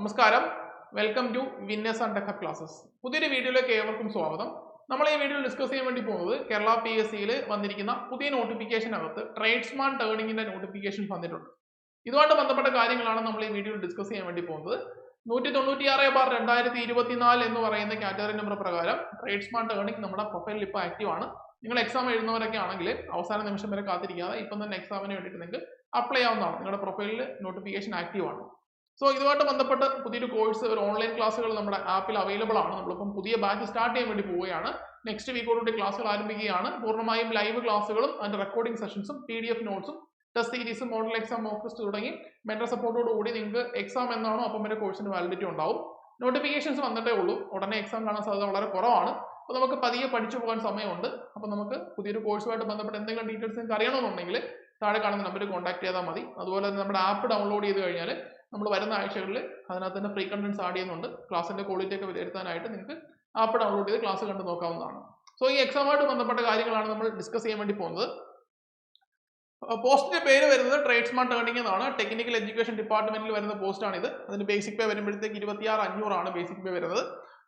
നമസ്കാരം, welcome to Winners and Tech Classes. പുതിയൊരു വീഡിയോയിലേക്ക് ഏവർക്കും സ്വാഗതം. നമ്മൾ ഈ വീഡിയോയിൽ ഡിസ്കസ് ചെയ്യാൻ വേണ്ടി പോകുന്നത് കേരള PSCയിൽ വന്നിരിക്കുന്ന പുതിയ നോട്ടിഫിക്കേഷനകത്ത് ട്രേഡ്സ്മാൻ ടേണിങ്ങിന്റെ നോട്ടിഫിക്കേഷൻ വന്നിട്ടുണ്ട്. ഇതുമായിട്ട് ബന്ധപ്പെട്ട കാര്യങ്ങളാണ് നമ്മൾ ഈ വീഡിയോയിൽ ഡിസ്കസ് ചെയ്യാൻ വേണ്ടി പോകുന്നത്. 196/2024 എന്ന് പറയുന്ന കാറ്റഗറി നമ്പർ പ്രകാരം ട്രേഡ്സ്മാൻ ടേണിംഗ് നമ്മുടെ പ്രൊഫൈലിൽ ഇപ്പോൾ ആക്റ്റീവ് ആണ്. നിങ്ങൾ എക്സാം എഴുതുന്നവരൊക്കെ ആണെങ്കിൽ അവസാന നിമിഷം വരെ കാത്തിരിക്കാതെ ഇപ്പം തന്നെ എക്സാമിന് വേണ്ടിയിട്ട് നിങ്ങൾക്ക് അപ്ലൈ ആവുന്നതാണ്. നിങ്ങളുടെ പ്രൊഫൈലിൽ നോട്ടിഫിക്കേഷൻ ആക്റ്റീവ് ആണ്. സോ ഇതുമായിട്ട് ബന്ധപ്പെട്ട് പുതിയൊരു കോഴ്സ്, ഒരു ഓൺലൈൻ ക്ലാസ്സുകൾ നമ്മുടെ ആപ്പിൽ അവൈലബിൾ ആണ്. നമ്മളിപ്പം പുതിയ ബാച്ച് സ്റ്റാർട്ട് ചെയ്യാൻ വേണ്ടി പോവുകയാണ്. നെക്സ്റ്റ് വീക്കോടുകൂടി ക്ലാസ്സുകൾ ആരംഭിക്കുകയാണ്. പൂർണ്ണമായും ലൈവ് ക്ലാസ്സുകളും അതിന്റെ റെക്കോർഡിംഗ് സെഷൻസും PDF നോട്ട്സും ടെസ്റ്റ് സീരീസും മോഡൽ എക്സാം മോക്ക് ടെസ്റ്റ് തുടങ്ങി മെന്റർ സപ്പോർട്ടോട് കൂടി നിങ്ങൾക്ക് എക്സാം എന്നാണോ അപ്പം വരെ കോഴ്സിന് വാലിഡിറ്റി ഉണ്ടാവും. നോട്ടിഫിക്കേഷൻസ് വന്നിട്ടേ ഉള്ളൂ. ഉടനെ എക്സാം കാണാൻ സാധ്യത വളരെ കുറവാണ്. അപ്പോൾ നമുക്ക് പതിയെ പഠിച്ചു പോകാൻ സമയമുണ്ട്. അപ്പോൾ നമുക്ക് പുതിയൊരു കോഴ്സുമായിട്ട് ബന്ധപ്പെട്ട് എന്തെങ്കിലും ഡീറ്റെയിൽസ് നിങ്ങൾക്ക് അറിയണമെന്നുണ്ടെങ്കിൽ താഴെ കാണുന്ന നമ്പറിൽ കോൺടാക്ട് ചെയ്താൽ മതി. അതുപോലെ തന്നെ നമ്മുടെ ആപ്പ് ഡൗൺലോഡ് ചെയ്ത് കഴിഞ്ഞാൽ നമ്മൾ വരുന്ന ആഴ്ചകളിൽ അതിനകത്ത് തന്നെ ഫ്രീ കണ്ടന്റ്സ് ആഡ് ചെയ്യുന്നുണ്ട്. ക്ലാസ്സിന്റെ ക്വാളിറ്റി ഒക്കെ വിലയിരുത്താനായിട്ട് നിങ്ങൾക്ക് ആപ്പ് ഡൗൺലോഡ് ചെയ്ത് ക്ലാസ് കണ്ട് നോക്കാവുന്നതാണ്. സോ ഈ എക്സാമായിട്ട് ബന്ധപ്പെട്ട കാര്യങ്ങളാണ് നമ്മൾ ഡിസ്കസ് ചെയ്യാൻ വേണ്ടി പോകുന്നത്. പോസ്റ്റിന്റെ പേര് വരുന്നത് ട്രേഡ്സ്മാൻ ടേണിംഗ് എന്നാണ്. ടെക്നിക്കൽ എഡ്യൂക്കേഷൻ ഡിപ്പാർട്ട്മെന്റിൽ വരുന്ന പോസ്റ്റാണ് ഇത്. അതിന് ബേസിക് പേ വരുമ്പോഴത്തേക്ക് 26,500 ബേസിക് പേ വരുന്നത്.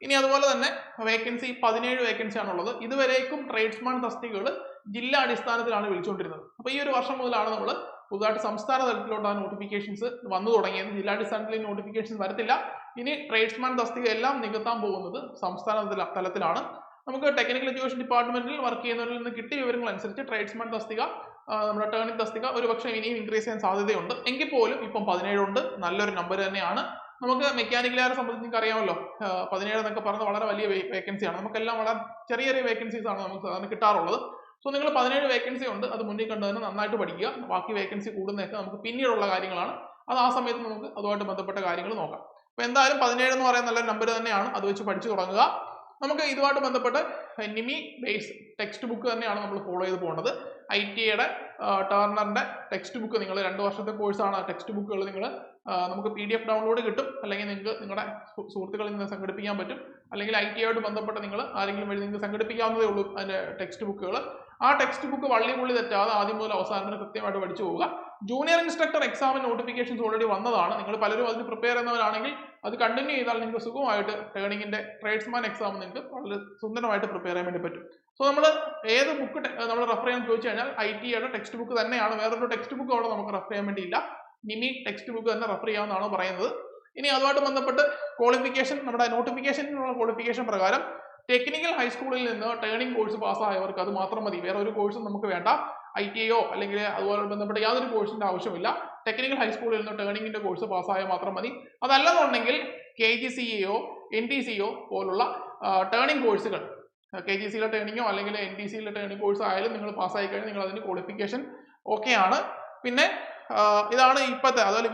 ഇനി അതുപോലെ തന്നെ വേക്കൻസി 17 വേക്കൻസി ആണുള്ളത്. ഇതുവരേക്കും ട്രേഡ്സ്മാൻ തസ്തികകൾ ജില്ലാ അടിസ്ഥാനത്തിലാണ് വിളിച്ചുകൊണ്ടിരുന്നത്. അപ്പോൾ ഈ ഒരു വർഷം മുതലാണ് നമ്മൾ പുതുതായിട്ട് സംസ്ഥാന തലത്തിലോട്ട് ആ നോട്ടിഫിക്കേഷൻസ് വന്നു തുടങ്ങിയത്. ജില്ലാടിസ്ഥാനത്തിൽ നോട്ടിഫിക്കേഷൻസ് വരത്തില്ല. ഇനി ട്രേഡ്സ്മാൻ തസ്തിക എല്ലാം നികത്താൻ പോകുന്നത് സംസ്ഥാന തലത്തിലാണ്. നമുക്ക് ടെക്നിക്കൽ എഡ്യൂക്കേഷൻ ഡിപ്പാർട്ട്മെന്റിൽ വർക്ക് ചെയ്യുന്നവരിൽ നിന്ന് കിട്ടിയ വിവരങ്ങൾ അനുസരിച്ച് ട്രേഡ്സ്മാൻ തസ്തിക, നമ്മുടെ ടേണിംഗ് തസ്തിക ഒരുപക്ഷെ ഇനിയും ഇൻക്രീസ് ചെയ്യാൻ സാധ്യതയുണ്ട്. എങ്കിൽ പോലും ഇപ്പം 17 ഉണ്ട്. നല്ലൊരു നമ്പർ തന്നെയാണ്. നമുക്ക് മെക്കാനിക്കലുകാരെ സംബന്ധിച്ച് നിങ്ങൾക്ക് അറിയാമല്ലോ, 17 എന്നൊക്കെ പറയുന്നത് വളരെ വലിയ വേക്കൻസിയാണ്. നമുക്കെല്ലാം വളരെ ചെറിയ ചെറിയ വേക്കൻസീസ് ആണ് നമുക്ക് സാധാരണ കിട്ടാറുള്ളത്. സോ നിങ്ങൾ 17 വേക്കൻസി ഉണ്ട്. അത് മുന്നിൽ കണ്ട് തന്നെ നന്നായിട്ട് പഠിക്കുക. ബാക്കി വേക്കൻസി കൂടുന്നതൊക്കെ നമുക്ക് പിന്നീടുള്ള കാര്യങ്ങളാണ്. അത് ആ സമയത്ത് നമുക്ക് അതുമായിട്ട് ബന്ധപ്പെട്ട കാര്യങ്ങൾ നോക്കാം. അപ്പോൾ എന്തായാലും 17 എന്ന് പറയുന്ന നല്ലൊരു നമ്പർ തന്നെയാണ്. അത് വെച്ച് പഠിച്ചു തുടങ്ങുക. നമുക്ക് ഇതുമായിട്ട് ബന്ധപ്പെട്ട് നിമി ബേസ് ടെക്സ്റ്റ് ബുക്ക് തന്നെയാണ് നമ്മൾ ഫോളോ ചെയ്ത് പോകേണ്ടത്. ITA ടേർണറിന്റെ ടെക്സ്റ്റ് ബുക്ക്, നിങ്ങൾ 2 വർഷത്തെ കോഴ്സാണ്. ടെക്സ്റ്റ് ബുക്കുകൾ നിങ്ങൾ നമുക്ക് PDF ഡൗൺലോഡ് കിട്ടും. അല്ലെങ്കിൽ നിങ്ങൾക്ക് നിങ്ങളുടെ സുഹൃത്തുക്കളിൽ നിന്ന് സംഘടിപ്പിക്കാൻ പറ്റും. അല്ലെങ്കിൽ ITA ബന്ധപ്പെട്ട് നിങ്ങൾ ആരെങ്കിലും വഴി നിങ്ങൾക്ക് സംഘടിപ്പിക്കാവുന്നതേ ഉള്ളൂ അതിന്റെ ടെക്സ്റ്റ് ബുക്കുകൾ. ആ ടെക്സ്റ്റ് ബുക്ക് വള്ളി തെറ്റാതെ ആദ്യം മുതൽ അവസാനം വരെ കൃത്യമായിട്ട് പഠിച്ചു പോവുക. ജൂനിയർ ഇൻസ്ട്രക്ടർ എക്സാമിന് നോട്ടിഫിക്കേഷൻസ് ഓൾറെഡി വന്നതാണ്. നിങ്ങൾ പലരും അതിന് പ്രിപ്പയർ ചെയ്യുന്നവരാണെങ്കിൽ അത് കണ്ടിന്യൂ ചെയ്താൽ നിങ്ങൾക്ക് സുഖമായിട്ട് ടേണിങ്ങിന്റെ ട്രേഡ്സ്മാൻ എക്സാം നിങ്ങൾക്ക് വളരെ സുന്ദരമായിട്ട് പ്രിപ്പയർ ചെയ്യാൻ വേണ്ടി പറ്റും. സോ നമ്മൾ ഏത് ബുക്ക് നമ്മൾ റെഫർ ചെയ്യാൻ ചോദിച്ചു കഴിഞ്ഞാൽ ITA ടെക്സ്റ്റ് ബുക്ക് തന്നെയാണ്. വേറൊരു ടെക്സ്റ്റ് ബുക്ക് അവിടെ നമുക്ക് റെഫർ ചെയ്യാൻ വേണ്ടിയില്ല. നിമി ടെക്സ്റ്റ് ബുക്ക് തന്നെ റെഫർ ചെയ്യാമെന്നാണ് പറയുന്നത്. ഇനി അതുമായിട്ട് ബന്ധപ്പെട്ട് ക്വാളിഫിക്കേഷൻ, നമ്മുടെ നോട്ടിഫിക്കേഷനിലുള്ള ക്വാളിഫിക്കേഷൻ പ്രകാരം ടെക്നിക്കൽ ഹൈസ്കൂളിൽ നിന്ന് ടേണിംഗ് കോഴ്സ് പാസ്സായവർക്ക് അത് മാത്രം മതി. വേറെ ഒരു കോഴ്സും നമുക്ക് വേണ്ട. ITA അല്ലെങ്കിൽ അതുപോലെ ബന്ധപ്പെട്ട യാതൊരു കോഴ്സിന്റെ ആവശ്യമില്ല. ടെക്നിക്കൽ ഹൈസ്കൂളിൽ നിന്ന് ടേണിങ്ങിന്റെ കോഴ്സ് പാസ്സായാൽ മാത്രം മതി. അതല്ലെന്നുണ്ടെങ്കിൽ KGCA NTC പോലുള്ള ടേണിംഗ് കോഴ്സുകൾ, KGCയിലെ ടേണിങ്ങോ അല്ലെങ്കിൽ NTCയിലെ ടേണിംഗ് കോഴ്സ് ആയാലും നിങ്ങൾ പാസ്സായി കഴിഞ്ഞാൽ നിങ്ങൾ അതിന് ക്വാളിഫിക്കേഷൻ ഓക്കെ ആണ്. പിന്നെ ഇതാണ് ഇപ്പോഴത്തെ, അതുപോലെ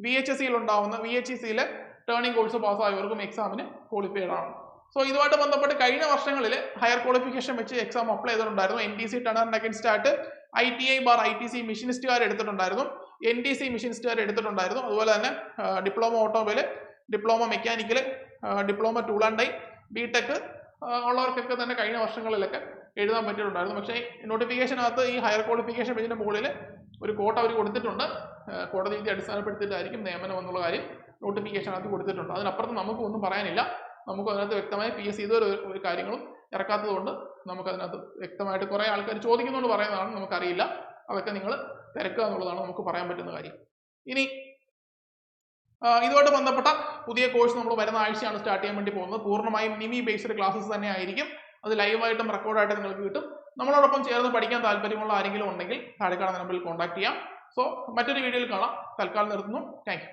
VHSCയിൽ ഉണ്ടാവുന്ന VHECയിലെ ടേണിംഗ് കോഴ്സ് പാസ്സായവർക്കും എക്സാമിന് ക്വാളിഫൈഡ് ആണ്. സോ ഇതുമായിട്ട് ബന്ധപ്പെട്ട് കഴിഞ്ഞ വർഷങ്ങളിൽ ഹയർ ക്വാളിഫിക്കേഷൻ വെച്ച് എക്സാം അപ്ലൈ ചെയ്തിട്ടുണ്ടായിരുന്നു. NTC ടണറിന് അഗൈൻസ്റ്റ് ആയിട്ട് ITI/ITC മെഷീനിസ്റ്റുകാർ എടുത്തിട്ടുണ്ടായിരുന്നു. NTC മെഷീനിസ്റ്റുകാർ എടുത്തിട്ടുണ്ടായിരുന്നു. അതുപോലെ തന്നെ diploma automobile, diploma mechanical, diploma tool and die, BTech ഉള്ളവർക്കൊക്കെ തന്നെ കഴിഞ്ഞ വർഷങ്ങളിലൊക്കെ എഴുതാൻ പറ്റിയിട്ടുണ്ടായിരുന്നു. പക്ഷേ നോട്ടിഫിക്കേഷനകത്ത് ഈ ഹയർ ക്വാളിഫിക്കേഷൻ പേജിന്റെ മുകളിൽ ഒരു കോട്ട അവർ കൊടുത്തിട്ടുണ്ട്. കോടതി വിധി അടിസ്ഥാനപ്പെടുത്തിയിട്ടായിരിക്കും നിയമനം എന്നുള്ള കാര്യം നോട്ടിഫിക്കേഷനകത്ത് കൊടുത്തിട്ടുണ്ട്. അതിനപ്പുറത്ത് നമുക്ക് ഒന്നും പറയാനില്ല. നമുക്ക് അതിനകത്ത് വ്യക്തമായി PSC ഇതുവരെ ഒരു കാര്യങ്ങളും ഇറക്കാത്തത് കൊണ്ട് നമുക്കതിനകത്ത് വ്യക്തമായിട്ട് കുറേ ആൾക്കാർ ചോദിക്കുന്നതുകൊണ്ട് പറയുന്നതാണ്, നമുക്കറിയില്ല. അതൊക്കെ നിങ്ങൾ തിരക്കുക എന്നുള്ളതാണ് നമുക്ക് പറയാൻ പറ്റുന്ന കാര്യം. ഇനി ഇതുമായിട്ട് ബന്ധപ്പെട്ട പുതിയ കോഴ്സ് നമ്മൾ വരുന്ന ആഴ്ചയാണ് സ്റ്റാർട്ട് ചെയ്യാൻ വേണ്ടി പോകുന്നത്. പൂർണ്ണമായും നിമി ബേസ്ഡ് ക്ലാസ്സസ് തന്നെ ആയിരിക്കും. അത് ലൈവായിട്ടും റെക്കോർഡായിട്ടും നിങ്ങൾക്ക് കിട്ടും. നമ്മളോടൊപ്പം ചേർന്ന് പഠിക്കാൻ താല്പര്യമുള്ള ആരെങ്കിലും ഉണ്ടെങ്കിൽ താഴെ കാണുന്ന നമ്പറിൽ കോൺടാക്ട് ചെയ്യാം. സോ മറ്റൊരു വീഡിയോയിൽ കാണാം. തൽക്കാലം നിർത്തുന്നു. Thank you.